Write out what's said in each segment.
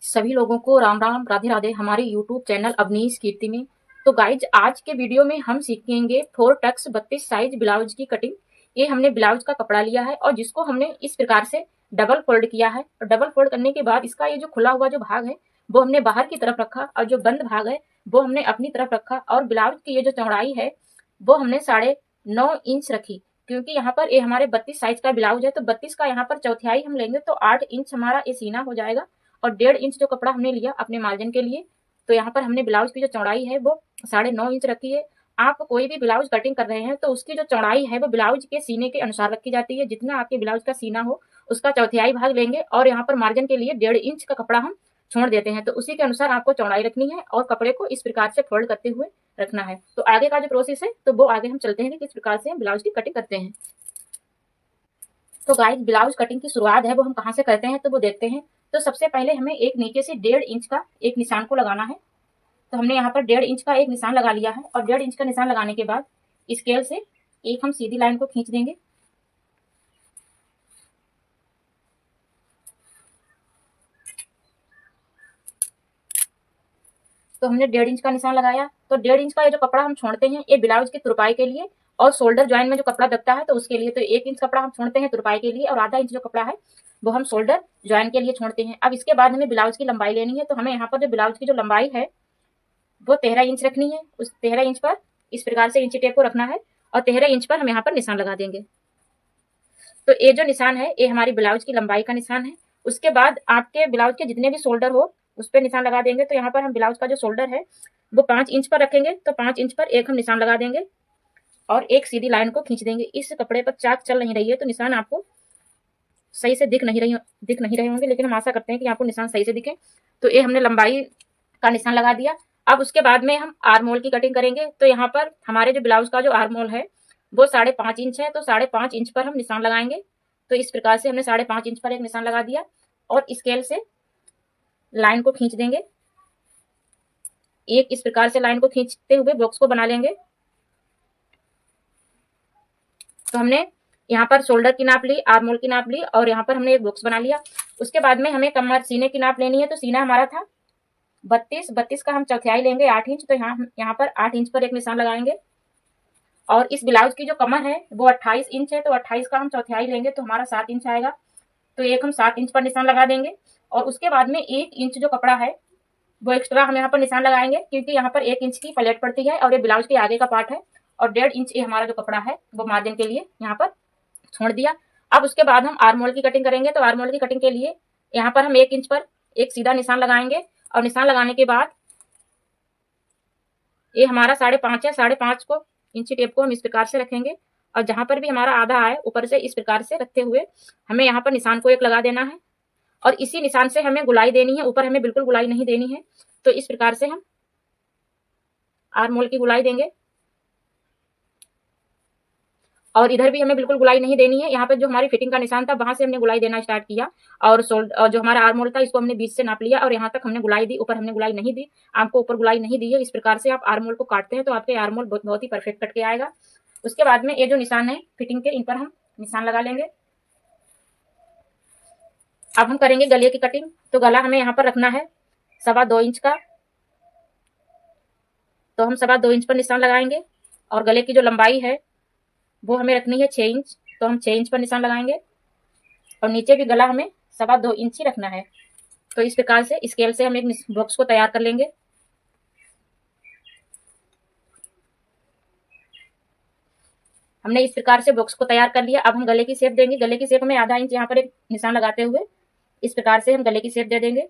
सभी लोगों को राम राम, राधे राधे हमारे यूट्यूब चैनल अवनीश कीर्ति में। तो गाइज, आज के वीडियो में हम सीखेंगे 4 टक्स 32 साइज ब्लाउज की कटिंग। ये हमने ब्लाउज का कपड़ा लिया है और जिसको हमने इस प्रकार से डबल फोल्ड किया है। और डबल फोल्ड करने के बाद इसका ये जो खुला हुआ जो भाग है वो हमने बाहर की तरफ रखा और जो बंद भाग है वो हमने अपनी तरफ रखा। और ब्लाउज की ये जो चौड़ाई है वो हमने 9.5 इंच रखी, क्योंकि यहाँ पर ये हमारे 32 साइज का ब्लाउज है। तो 32 का यहाँ पर चौथाई हम लेंगे तो 8 इंच हमारा ये सीना हो जाएगा। और 1.5 इंच जो कपड़ा हमने लिया अपने मार्जिन के लिए, तो यहाँ पर हमने ब्लाउज की जो चौड़ाई है वो 9.5 इंच रखी है। आप कोई भी ब्लाउज कटिंग कर रहे हैं तो उसकी जो चौड़ाई है वो ब्लाउज के सीने के अनुसार रखी जाती है। जितना आपके ब्लाउज का सीना हो उसका चौथाई भाग लेंगे और यहाँ पर मार्जिन के लिए 1.5 इंच का कपड़ा हम छोड़ देते हैं। तो उसी के अनुसार आपको चौड़ाई रखनी है और कपड़े को इस प्रकार से फोल्ड करते हुए रखना है। तो आगे का जो प्रोसेस है तो वो आगे हम चलते हैं कि किस प्रकार से हम ब्लाउज की कटिंग करते हैं। तो गाइस, ब्लाउज कटिंग की शुरुआत है वो हम कहाँ से करते हैं तो वो देखते हैं। तो सबसे पहले हमें एक नीचे से 1.5 इंच का एक निशान को लगाना है। तो हमने यहाँ पर 1.5 इंच का एक निशान लगा लिया है और 1.5 इंच का निशान लगाने के बाद स्केल से एक हम सीधी लाइन को खींच देंगे। तो हमने 1.5 इंच का निशान लगाया। तो 1.5 इंच का ये जो कपड़ा हम छोड़ते हैं ये ब्लाउज की तुरपाई के लिए और शोल्डर ज्वाइन में जो कपड़ा दबता है तो उसके लिए। तो 1 इंच कपड़ा हम छोड़ते हैं तुरपाई के लिए और आधा इंच जो कपड़ा है वो हम शोल्डर ज्वाइन के लिए छोड़ते हैं। अब इसके बाद हमें ब्लाउज की लंबाई लेनी है। तो हमें यहाँ पर जो ब्लाउज की जो लंबाई है वो 13 इंच रखनी है। उस 13 इंच पर इस प्रकार से इंची टेप को रखना है और 13 इंच पर हम यहाँ पर निशान लगा देंगे। तो ये जो निशान है ये हमारी ब्लाउज की लंबाई का निशान है। उसके बाद आपके ब्लाउज के जितने भी शोल्डर हो उस पर निशान लगा देंगे। तो यहाँ पर हम ब्लाउज का जो शोल्डर है वो 5 इंच पर रखेंगे। तो 5 इंच पर एक हम निशान लगा देंगे और एक सीधी लाइन को खींच देंगे। इस कपड़े पर चाक चल नहीं रही है तो निशान आपको सही से दिख नहीं रहे होंगे, लेकिन हम आशा करते हैं कि आपको निशान सही से दिखे। तो ये हमने लंबाई का निशान लगा दिया। अब उसके बाद में हम आर्म होल की कटिंग करेंगे। तो यहाँ पर हमारे जो ब्लाउज का जो आर्म होल है वो 5.5 इंच है। तो 5.5 इंच पर हम निशान लगाएंगे। तो इस प्रकार से हमने 5.5 इंच पर एक निशान लगा दिया और स्केल से लाइन को खींच देंगे। एक इस प्रकार से लाइन को खींचते हुए बॉक्स को बना लेंगे। तो हमने यहाँ पर शोल्डर की नाप ली, आर्म होल की नाप ली और यहाँ पर हमने एक बॉक्स बना लिया। उसके बाद में हमें कमर सीने की नाप लेनी है। तो सीना हमारा था 32 का हम चौथाई लेंगे 8 इंच। तो यहाँ पर 8 इंच पर एक निशान लगाएंगे और इस ब्लाउज की जो कमर है वो 28 इंच है। तो 28 का हम चौथाई लेंगे तो हमारा 7 इंच आएगा। तो एक हम 7 इंच पर निशान लगा देंगे और उसके बाद में 1 इंच जो कपड़ा है वो एक्स्ट्रा हम यहाँ पर निशान लगाएंगे, क्योंकि यहाँ पर 1 इंच की प्लेट पड़ती है और ये ब्लाउज के आगे का पार्ट है। और 1.5 इंच ये हमारा जो कपड़ा है वो मार्जिन के लिए यहाँ पर छोड़ दिया। अब उसके बाद हम आर्म होल की कटिंग करेंगे। तो आर्म होल की कटिंग के लिए यहाँ पर हम 1 इंच पर एक सीधा निशान लगाएंगे और निशान लगाने के बाद ये हमारा 5.5 है। 5.5 को इंची टेप को हम इस प्रकार से रखेंगे और जहां पर भी हमारा आधा है ऊपर से इस प्रकार से रखते हुए हमें यहाँ पर निशान को एक लगा देना है और इसी निशान से हमें गुलाई देनी है। ऊपर हमें बिल्कुल गुलाई नहीं देनी है। तो इस प्रकार से हम आर्म होल की गुलाई देंगे और इधर भी हमें बिल्कुल गुलाई नहीं देनी है। यहाँ पे जो हमारी फिटिंग का निशान था वहां से हमने गुलाई देना स्टार्ट किया और जो हमारा आर्म होल था इसको हमने बीच से नाप लिया और यहाँ तक हमने गुलाई दी। ऊपर हमने गुलाई नहीं दी, आपको ऊपर गुलाई नहीं दी है। इस प्रकार से आप आर्म होल को काटते हैं तो आपके आर्म होल बहुत ही परफेक्ट कट के आएगा। उसके बाद में ये जो निशान है फिटिंग के, इन पर हम निशान लगा लेंगे। अब हम करेंगे गले की कटिंग। तो गला हमें यहाँ पर रखना है 2.25 इंच का। तो हम 2.25 इंच पर निशान लगाएंगे और गले की जो लंबाई है वो हमें रखनी है 6 इंच। तो हम 6 इंच पर निशान लगाएंगे और नीचे भी गला हमें 2.25 इंच ही रखना है। तो इस प्रकार से स्केल से हम एक बॉक्स को तैयार कर लेंगे। हमने इस प्रकार से बॉक्स को तैयार कर लिया। अब हम गले की शेप देंगे। गले की शेप में आधा इंच यहाँ पर एक निशान लगाते हुए इस प्रकार से हम गले की शेप दे देंगे।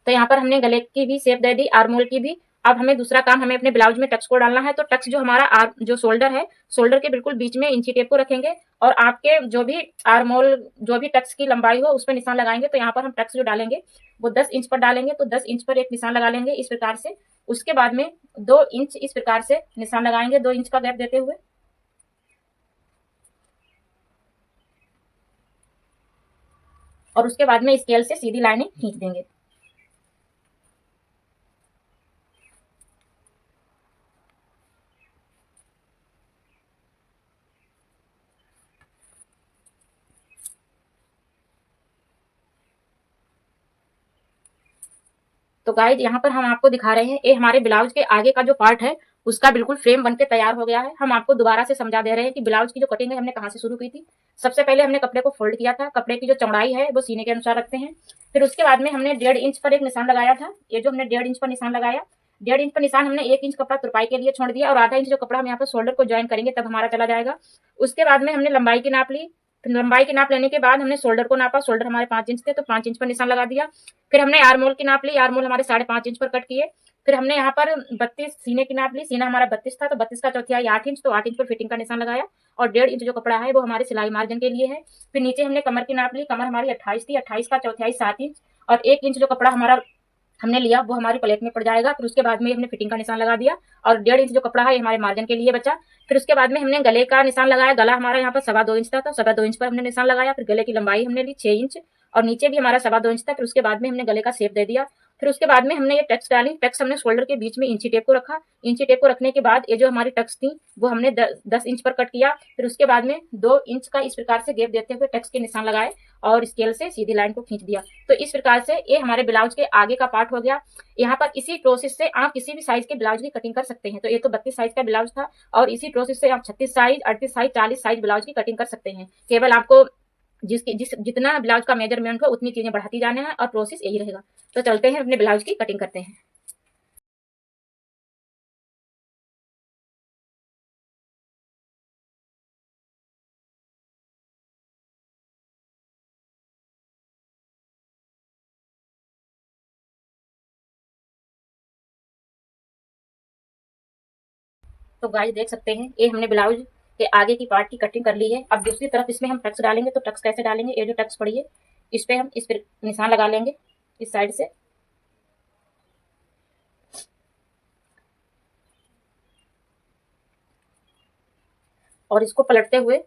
तो यहाँ पर हमने गले की भी शेप दे दी, आर्म होल की भी। अब हमें दूसरा काम, हमें अपने ब्लाउज में टक्स को डालना है। तो टक्स जो हमारा जो शोल्डर है, शोल्डर के बिल्कुल बीच में इंची टेप को रखेंगे और आपके जो भी आर्म होल जो भी टक्स की लंबाई हो उस पर निशान लगाएंगे। तो यहाँ पर हम टक्स जो डालेंगे वो 10 इंच पर डालेंगे। तो 10 इंच पर एक निशान लगा लेंगे इस प्रकार से। उसके बाद में 2 इंच इस प्रकार से निशान लगाएंगे, 2 इंच का गैप देते हुए। और उसके बाद में स्केल से सीधी लाइनें खींच देंगे। तो गाइज यहाँ पर हम आपको दिखा रहे हैं, ये हमारे ब्लाउज के आगे का जो पार्ट है उसका बिल्कुल फ्रेम बनके तैयार हो गया है। हम आपको दोबारा से समझा दे रहे हैं कि ब्लाउज की जो कटिंग है हमने कहाँ से शुरू की थी। सबसे पहले हमने कपड़े को फोल्ड किया था, कपड़े की जो चौड़ाई है वो सीने के अनुसार रखते हैं। फिर उसके बाद में हमने 1.5 इंच पर एक निशान लगाया था। ये जो हमने 1.5 इंच पर निशान लगाया, 1.5 इंच पर निशान हमने 1 इंच कपड़ा तुरपाई के लिए छोड़ दिया और आधा इंच जो कपड़ा हम यहाँ पर शोल्डर को ज्वाइन करेंगे तब हमारा चला जाएगा। उसके बाद में हमने लंबाई की नाप ली। फिर लंबाई की नाप लेने के बाद हमने शोल्डर को नापा, शोल्डर हमारे 5 इंच थे तो 5 इंच पर निशान लगा दिया। फिर हमने आर्म होल की नाप ली, आर्म होल हमारे 5.5 इंच पर कट किए। फिर हमने यहाँ पर 32 सीने की नाप ली, सीना हमारा 32 था तो 32 का चौथाई 8 इंच, तो 8 इंच पर फिटिंग का निशान लगाया। और 1.5 इंच जो कपड़ा है वो हमारे सिलाई मार्जिन के लिए है। फिर नीचे हमने कमर की नाप ली, कमर हमारी 28 थी, 28 का चौथाई 7 इंच, और 1 इंच जो कपड़ा हमारा हमने लिया वो हमारी प्लेट में पड़ जाएगा। फिर उसके बाद में हमने फिटिंग का निशान लगा दिया और 1.5 इंच जो कपड़ा है ये हमारे मार्जिन के लिए बचा। फिर उसके बाद में हमने गले का निशान लगाया, गला हमारा यहाँ पर 2.25 इंच था तो 2.25 इंच पर हमने निशान लगाया। फिर गले की लंबाई हमने ली 6 इंच और नीचे भी हमारा 2.25 इंच था। फिर उसके बाद में हमने गले का शेप दे दिया। फिर उसके बाद में हमने ये टक्स डाली, टक्स हमने शोल्डर के बीच में इंची टेप को रखा। इंची टेप को रखने के बाद ये जो हमारी टक्स थी वो हमने 10 इंच पर कट किया। फिर उसके बाद में 2 इंच का इस प्रकार से गैप देते हुए टक्स के निशान लगाए और स्केल से सीधी लाइन को खींच दिया। तो इस प्रकार से ये हमारे ब्लाउज के आगे का पार्ट हो गया। यहाँ पर इसी प्रोसेस से आप किसी भी साइज के ब्लाउज की कटिंग कर सकते हैं। तो ये तो 32 साइज का ब्लाउज था और इसी प्रोसेस से आप 36 साइज, 38 साइज, 40 साइज ब्लाउज की कटिंग कर सकते हैं। केवल आपको जितना ब्लाउज का मेजरमेंट हो उतनी चीजें बढ़ाती जाना है और प्रोसेस यही रहेगा। तो चलते हैं अपने ब्लाउज की कटिंग करते हैं। तो गाइस देख सकते हैं ये हमने ब्लाउज के आगे की पार्ट की कटिंग कर ली है। अब दूसरी तरफ इसमें हम टक्स डालेंगे। तो टक्स कैसे डालेंगे, ये जो टक्स पड़ी है इस पे हम इस पर निशान लगा लेंगे इस साइड से, और इसको पलटते हुए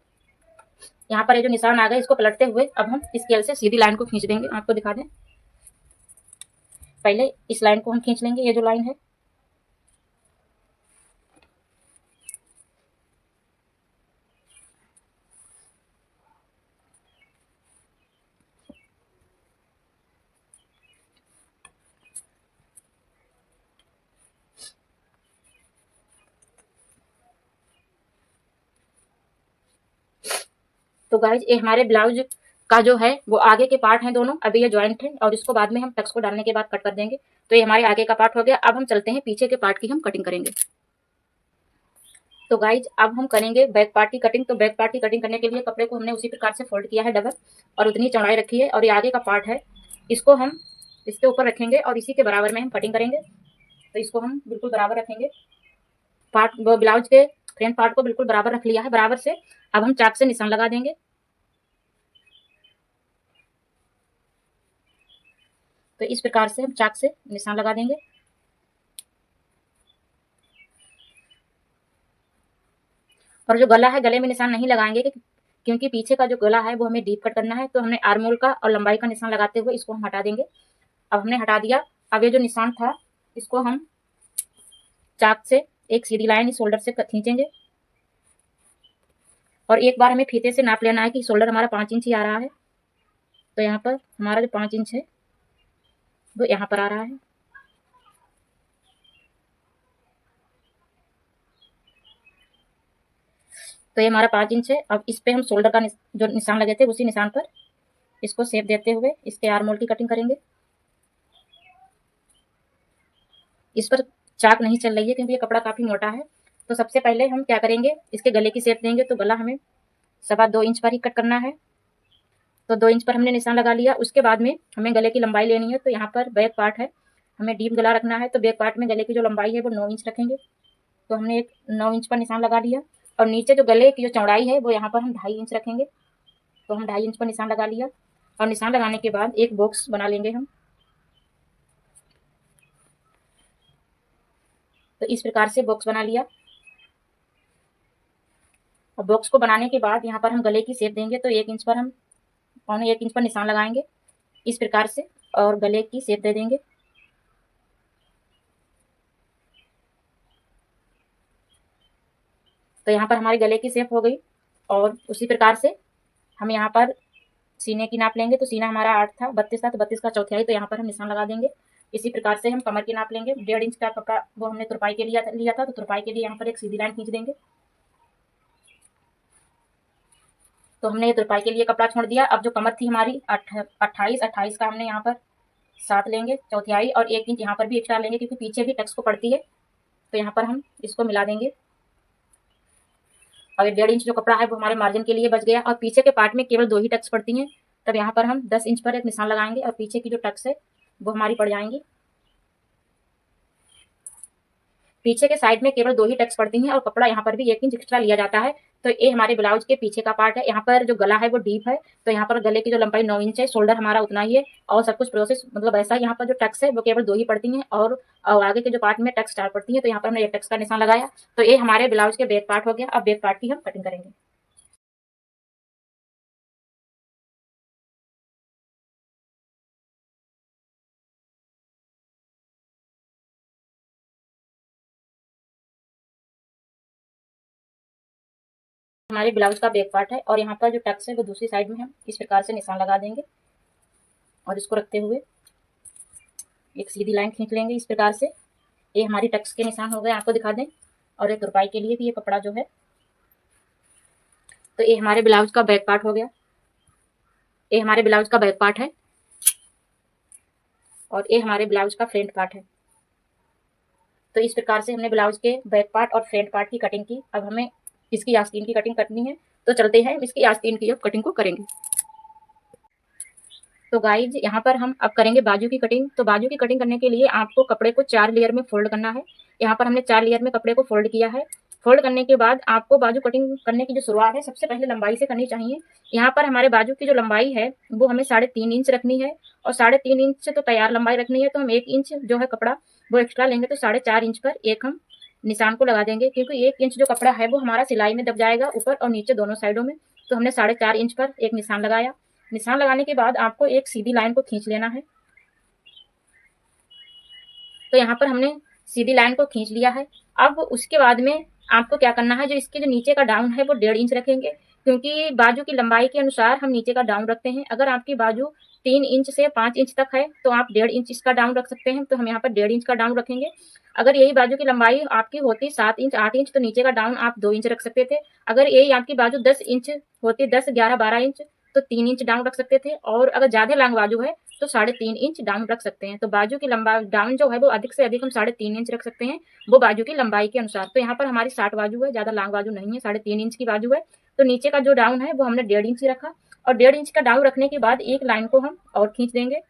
यहाँ पर ये जो निशान आ गए इसको पलटते हुए अब हम स्केल से सीधी लाइन को खींच देंगे। आपको दिखा दें, पहले इस लाइन को हम खींच लेंगे, ये जो लाइन है। तो गाइज ये हमारे ब्लाउज का जो है वो आगे के पार्ट हैं दोनों, अभी ये ज्वाइंट है और इसको बाद में हम टक्स को डालने के बाद कट कर देंगे। तो ये हमारे आगे का पार्ट हो गया। अब हम चलते हैं पीछे के पार्ट की हम कटिंग करेंगे। तो गाइज अब हम करेंगे बैक पार्ट की कटिंग। तो बैक पार्ट की कटिंग करने के लिए कपड़े को हमने उसी प्रकार से फोल्ड किया है डबल और उतनी चौड़ाई रखी है, और ये आगे का पार्ट है इसको हम इसके ऊपर रखेंगे और इसी के बराबर में हम कटिंग करेंगे। तो इसको हम बिल्कुल बराबर रखेंगे, पार्ट ब्लाउज के फ्रंट पार्ट को बिल्कुल बराबर रख लिया है बराबर से। अब हम चाक से निशान लगा देंगे। तो इस प्रकार से हम चाक से निशान लगा देंगे। और जो गला है गले में निशान नहीं लगाएंगे क्योंकि पीछे का जो गला है वो हमें डीप कट करना है। तो हमने आर्म होल का और लंबाई का निशान लगाते हुए इसको हम हटा देंगे। अब हमने हटा दिया। अब ये जो निशान था इसको हम चाक से एक सीधी लाइन इस शोल्डर से खींचेंगे और एक बार हमें फीते से नाप लेना है कि शोल्डर हमारा 5 इंच ही आ रहा है। तो यहाँ पर हमारा जो 5 इंच है वो यहाँ पर आ रहा है। तो ये हमारा 5 इंच है। अब इस पे हम शोल्डर का जो निशान लगे थे उसी निशान पर इसको शेप देते हुए इसके आर्म होल की कटिंग करेंगे। इस पर चाक नहीं चल रही है क्योंकि ये कपड़ा काफी मोटा है। तो सबसे पहले हम क्या करेंगे, इसके गले की शेप देंगे। तो गला हमें 2.25 इंच पर ही कट करना है। तो 2 इंच पर हमने निशान लगा लिया। उसके बाद में हमें गले की लंबाई लेनी है। तो यहाँ पर बैक पार्ट है, हमें डीप गला रखना है। तो बैक पार्ट में गले की जो लंबाई है वो 9 इंच रखेंगे। तो हमने एक 9 इंच पर निशान लगा लिया और नीचे जो गले की जो चौड़ाई है वो यहाँ पर हम 2.5 इंच रखेंगे। तो हम 2.5 इंच पर निशान लगा लिया और निशान लगाने के बाद एक बॉक्स बना लेंगे हम। तो इस प्रकार से बॉक्स बना लिया। और बॉक्स को बनाने के बाद यहाँ पर हम गले की शेप देंगे। तो 1 इंच पर हम 1.25 इंच पर निशान लगाएंगे इस प्रकार से और गले की शेप दे देंगे। तो यहाँ पर हमारे गले की शेप हो गई। और उसी प्रकार से हम यहाँ पर सीने की नाप लेंगे। तो सीना हमारा 8 था, 32 था, तो 32 का चौथाई। तो यहाँ पर हम निशान लगा देंगे इसी प्रकार से हम कमर की नाप लेंगे। 1.5 इंच का कपड़ा वो हमने तुरपाई के लिया था, तो तुरपाई के लिए यहाँ पर एक सीधी लाइन खींच देंगे। तो हमने ये तुरपाई के लिए कपड़ा छोड़ दिया। अब जो कमर थी हमारी 28 का हमने यहाँ पर 7 लेंगे, चौथाई, और 1 इंच यहाँ पर भी एक्स्ट्रा लेंगे क्योंकि पीछे भी टक्स को पड़ती है। तो यहाँ पर हम इसको मिला देंगे। और 1.5 इंच जो कपड़ा है वो हमारे मार्जिन के लिए बच गया, और पीछे के पार्ट में केवल 2 ही टक्स पड़ती हैं। तब यहाँ पर हम 10 इंच पर एक निशान लगाएंगे और पीछे की जो टक्स है वो हमारी पड़ जाएंगी। पीछे के साइड में केवल 2 ही टक्स पड़ती हैं और कपड़ा यहाँ पर भी 1 इंच एक्स्ट्रा लिया जाता है। तो ये हमारे ब्लाउज के पीछे का पार्ट है। यहाँ पर जो गला है वो डीप है, तो यहाँ पर गले की जो लंबाई 9 इंच है, शोल्डर हमारा उतना ही है, और सब कुछ प्रोसेस मतलब ऐसा। यहाँ पर जो टक्स है वो केवल 2 ही पड़ती हैं, और आगे के जो पार्ट में टक्स 4 पड़ती है। तो यहाँ पर हमने एक टक्स का निशान लगाया। तो ये हमारे ब्लाउज के बैक पार्ट हो गया। अब बैक पार्ट की हम कटिंग करेंगे। हमारे ब्लाउज का बैक पार्ट है, और यहाँ पर जो टक्स है वो दूसरी साइड में हम इस प्रकार से निशान लगा देंगे, और इसको रखते हुए एक सीधी लाइन खींच लेंगे इस प्रकार से। ये हमारी टक्स के निशान हो गए, आपको दिखा दें। और एक तुरपाई के लिए भी ये कपड़ा जो है, तो ये हमारे ब्लाउज का बैक पार्ट हो गया। ये हमारे ब्लाउज का बैक पार्ट है, और ये हमारे ब्लाउज का फ्रंट पार्ट है। तो इस प्रकार से हमने ब्लाउज के बैक पार्ट और फ्रंट पार्ट की कटिंग की। अब हमें इसकी आस्तीन की कटिंग करनी है, तो चलते हैं इसकी आस्तीन की अब कटिंग को करेंगे। तो गाइज यहाँ पर हम अब करेंगे बाजू की कटिंग। तो बाजू की कटिंग करने के लिए आपको कपड़े को 4 लेयर में फोल्ड करना है। यहाँ पर हमने 4 लेयर में कपड़े को फोल्ड किया है। फोल्ड करने के बाद आपको बाजू कटिंग करने की जो शुरुआत है सबसे पहले लंबाई से करनी चाहिए। यहाँ पर हमारे बाजू की जो लंबाई है वो हमें 3.5 इंच रखनी है, और 3.5 इंच तो तैयार लंबाई रखनी है। तो हम 1 इंच जो है कपड़ा वो एक्स्ट्रा लेंगे, तो 4.5 इंच पर एक हम निशान को लगा देंगे, क्योंकि 1 इंच जो कपड़ा है वो हमारा सिलाई में दब जाएगा ऊपर और नीचे दोनों साइडों में। तो हमने 4.5 इंच पर एक निशान लगाया। निशान लगाने के बाद आपको एक सीधी लाइन को खींच लेना है। तो यहाँ पर हमने सीधी लाइन को खींच लिया है। अब उसके बाद में आपको क्या करना है, जो इसके जो नीचे का डाउन है वो 1.5 इंच रखेंगे, क्योंकि बाजू की लंबाई के अनुसार हम नीचे का डाउन रखते हैं। अगर आपकी बाजू 3 इंच से 5 इंच तक है तो आप 1.5 इंच इसका डाउन रख सकते हैं। तो हम यहाँ पर 1.5 इंच का डाउन रखेंगे। अगर यही बाजू की लंबाई आपकी होती 7 इंच 8 इंच तो नीचे का डाउन आप 2 इंच रख सकते थे। अगर यही आपकी बाजू 10 इंच होती, 10, 11, 12 इंच, तो 3 इंच डाउन रख सकते थे। और अगर ज्यादा लॉन्ग बाजू है तो 3.5 इंच डाउन रख सकते हैं। तो बाजू की लंबाई डाउन जो है वो अधिक से अधिक हम 3.5 इंच रख सकते हैं, वो बाजू की लंबाई के अनुसार। तो यहाँ पर हमारी 60 बाजू है, ज्यादा लॉन्ग बाजू नहीं है, 3.5 इंच की बाजू है। तो नीचे का जो डाउन है वो हमने 1.5 इंच रखा, और 1.5 इंच का डाउन रखने के बाद एक लाइन को हम और खींच देंगे।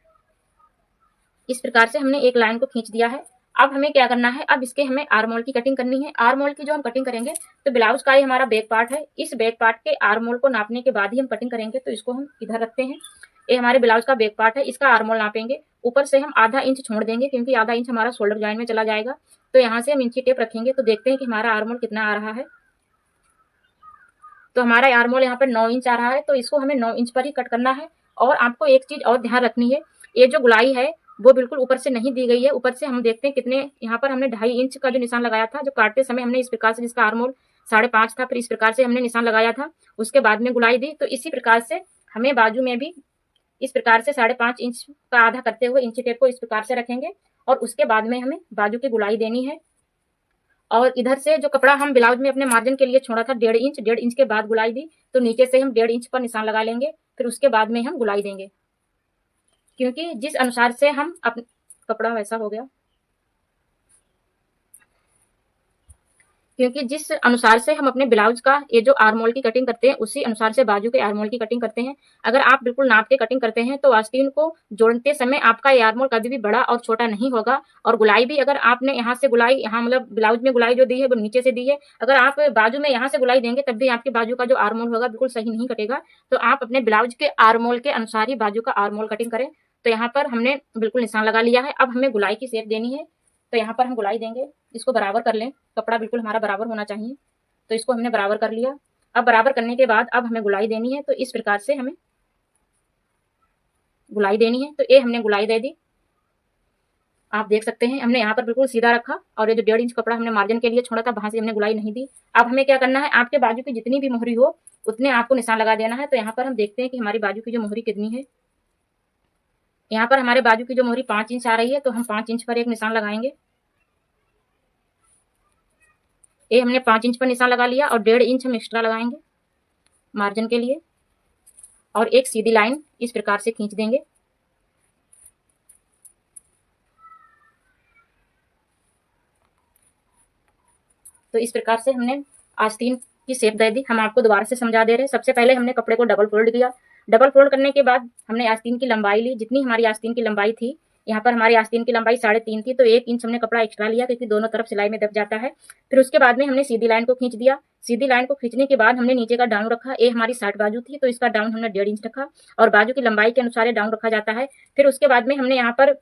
इस प्रकार से हमने एक लाइन को खींच दिया है। अब हमें क्या करना है, अब इसके हमें आर्म होल की कटिंग करनी है। आर्म होल की जो हम कटिंग करेंगे, तो ब्लाउज का ये हमारा बैक पार्ट है, इस बैक पार्ट के आर्म होल को नापने के बाद ही हम कटिंग करेंगे। तो इसको हम इधर रखते हैं। ये हमारे ब्लाउज का बैक पार्ट है, इसका आर्म होल नापेंगे। ऊपर से हम आधा इंच छोड़ देंगे, क्योंकि आधा इंच हमारा शोल्डर जॉइंट में चला जाएगा। तो यहाँ से हम इंची टेप रखेंगे, तो देखते हैं कि हमारा आर्म होल कितना आ रहा है। तो हमारा आर्म होल यहाँ पर 9 इंच आ रहा है, तो इसको हमें 9 इंच पर ही कट करना है। और आपको एक चीज और ध्यान रखनी है, ये जो गुलाई है वो बिल्कुल ऊपर से नहीं दी गई है। ऊपर से हम देखते हैं कितने, यहाँ पर हमने 2.5 इंच का जो निशान लगाया था, जो काटते समय हमने इस प्रकार से, जिसका आर्म होल 5.5 था, फिर इस प्रकार से हमने निशान लगाया था, उसके बाद में गुलाई दी। तो इसी प्रकार से हमें बाजू में भी इस प्रकार से 5.5 इंच का आधा करते हुए इंची टेप को इस प्रकार से रखेंगे, और उसके बाद में हमें बाजू की गुलाई देनी है। और इधर से जो कपड़ा हम ब्लाउज में अपने मार्जिन के लिए छोड़ा था 1.5 इंच के बाद गुलाई दी, तो नीचे से हम 1.5 इंच पर निशान लगा लेंगे, फिर उसके बाद में हम गुलाई देंगे, क्योंकि जिस अनुसार से हम अपने कपड़ा वैसा हो गया, क्योंकि जिस अनुसार से हम अपने ब्लाउज का ये जो आर्म होल की कटिंग करते हैं उसी अनुसार से बाजू के आर्म होल की कटिंग करते हैं। अगर आप बिल्कुल नाप के कटिंग करते हैं तो आस्तीन को जोड़ते समय आपका ये आर्म होल कभी भी बड़ा और छोटा नहीं होगा। और गुलाई भी अगर आपने यहाँ से गुलाई, यहाँ मतलब ब्लाउज में गुलाई जो दी है वो नीचे से दी है, अगर आप बाजू में यहाँ से गुलाई देंगे तब भी आपके बाजू का जो आर्म होल होगा बिल्कुल सही नहीं कटेगा। तो आप अपने ब्लाउज के आर्म होल के अनुसार ही बाजू का आर्म होल कटिंग करें। तो यहाँ पर हमने बिल्कुल निशान लगा लिया है। अब हमें गुलाई की शेप देनी है, तो यहाँ पर हम गुलाई देंगे। इसको बराबर कर लें, कपड़ा बिल्कुल हमारा बराबर होना चाहिए। तो इसको हमने बराबर कर लिया। अब बराबर करने के बाद अब हमें गुलाई देनी है, तो इस प्रकार से हमें गुलाई देनी है। तो ये हमने गुलाई दे दी, आप देख सकते हैं हमने यहाँ पर बिल्कुल सीधा रखा, और ये जो 1.5 इंच कपड़ा हमने मार्जिन के लिए छोड़ा था वहां से हमने गुलाई नहीं दी। अब हमें क्या करना है, आपके बाजू की जितनी भी मोहरी हो उतने आपको निशान लगा देना है। तो यहाँ पर हम देखते हैं कि हमारी बाजू की जो मोहरी कितनी है। यहाँ पर हमारे बाजू की जो मोहरी 5 इंच आ रही है, तो हम 5 इंच पर एक निशान लगाएंगे। ये हमने 5 इंच पर निशान लगा लिया और 1.5 इंच हम एक्स्ट्रा लगाएंगे मार्जिन के लिए, और एक सीधी लाइन इस प्रकार से खींच देंगे। तो इस प्रकार से हमने आस्तीन की शेप दे दी। हम आपको दोबारा से समझा दे रहे हैं। सबसे पहले हमने कपड़े को डबल फोल्ड किया। डबल फोल्ड करने के बाद हमने आस्तीन की लंबाई ली, जितनी हमारी आस्तीन की लंबाई थी। यहाँ पर हमारी आस्तीन की लंबाई 3.5 थी, तो 1 इंच हमने कपड़ा एक्स्ट्रा लिया, क्योंकि दोनों तरफ सिलाई में दब जाता है। फिर उसके बाद में हमने सीधी लाइन को खींच दिया। सीधी लाइन को खींचने के बाद हमने नीचे का डाउन रखा। ये हमारी 60 बाजू थी, तो इसका डाउन हमने 1.5 इंच रखा, और बाजू की लंबाई के अनुसार डाउन रखा जाता है। फिर उसके बाद में हमने यहाँ पर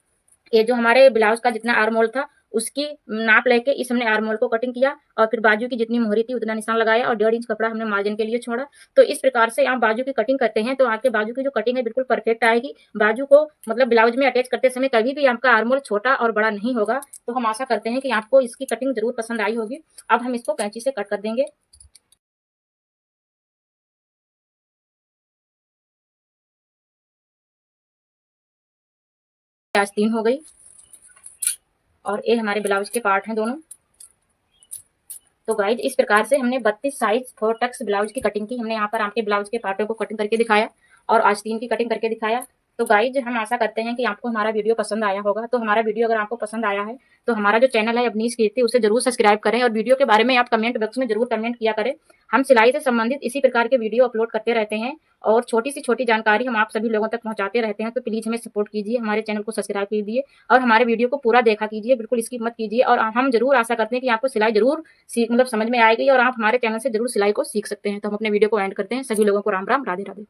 ये जो हमारे ब्लाउज का जितना आर्म होल था, उसकी नाप लेके इस हमने आर्म होल को कटिंग किया, और फिर बाजू की जितनी मोहरी थी उतना निशान लगाया, और 1.5 इंच कपड़ा हमने मार्जिन के लिए छोड़ा। तो इस प्रकार से आप बाजू की कटिंग करते हैं तो आपके बाजू की जो कटिंग है बिल्कुल परफेक्ट आएगी। बाजू को मतलब ब्लाउज में अटैच करते समय कभी भी आपका आर्म होल छोटा और बड़ा नहीं होगा। तो हम आशा करते हैं कि आपको इसकी कटिंग जरूर पसंद आई होगी। अब हम इसको कैंची से कट कर देंगे। आस्तीन हो गई, और ये हमारे ब्लाउज के पार्ट हैं दोनों। तो गाइज इस प्रकार से हमने 32 साइज 4 टक्स ब्लाउज की कटिंग की। हमने यहाँ पर आपके ब्लाउज के पार्टों को कटिंग करके दिखाया और आस्तीन की कटिंग करके दिखाया। तो गाइज हम आशा करते हैं कि आपको हमारा वीडियो पसंद आया होगा। तो हमारा वीडियो अगर आपको पसंद आया है तो हमारा जो चैनल है अवनीश कीर्ति, उसे जरूर सब्सक्राइब करें, और वीडियो के बारे में आप कमेंट बॉक्स में जरूर कमेंट किया करें। हम सिलाई से संबंधित इसी प्रकार के वीडियो अपलोड करते रहते हैं, और छोटी से छोटी जानकारी हम आप सभी लोगों तक पहुंचाते रहते हैं। तो प्लीज हमें सपोर्ट कीजिए, हमारे चैनल को सब्सक्राइब कीजिए, और हमारे वीडियो को पूरा देखा कीजिए, बिल्कुल स्किप मत कीजिए। और हम जरूर आशा करते हैं कि आपको सिलाई जरूर मतलब समझ में आएगी, और आप हमारे चैनल से जरूर सिलाई को सीख सकते हैं। तो हम अपने वीडियो को एंड करते हैं। सभी लोगों को राम राम, राधे राधे।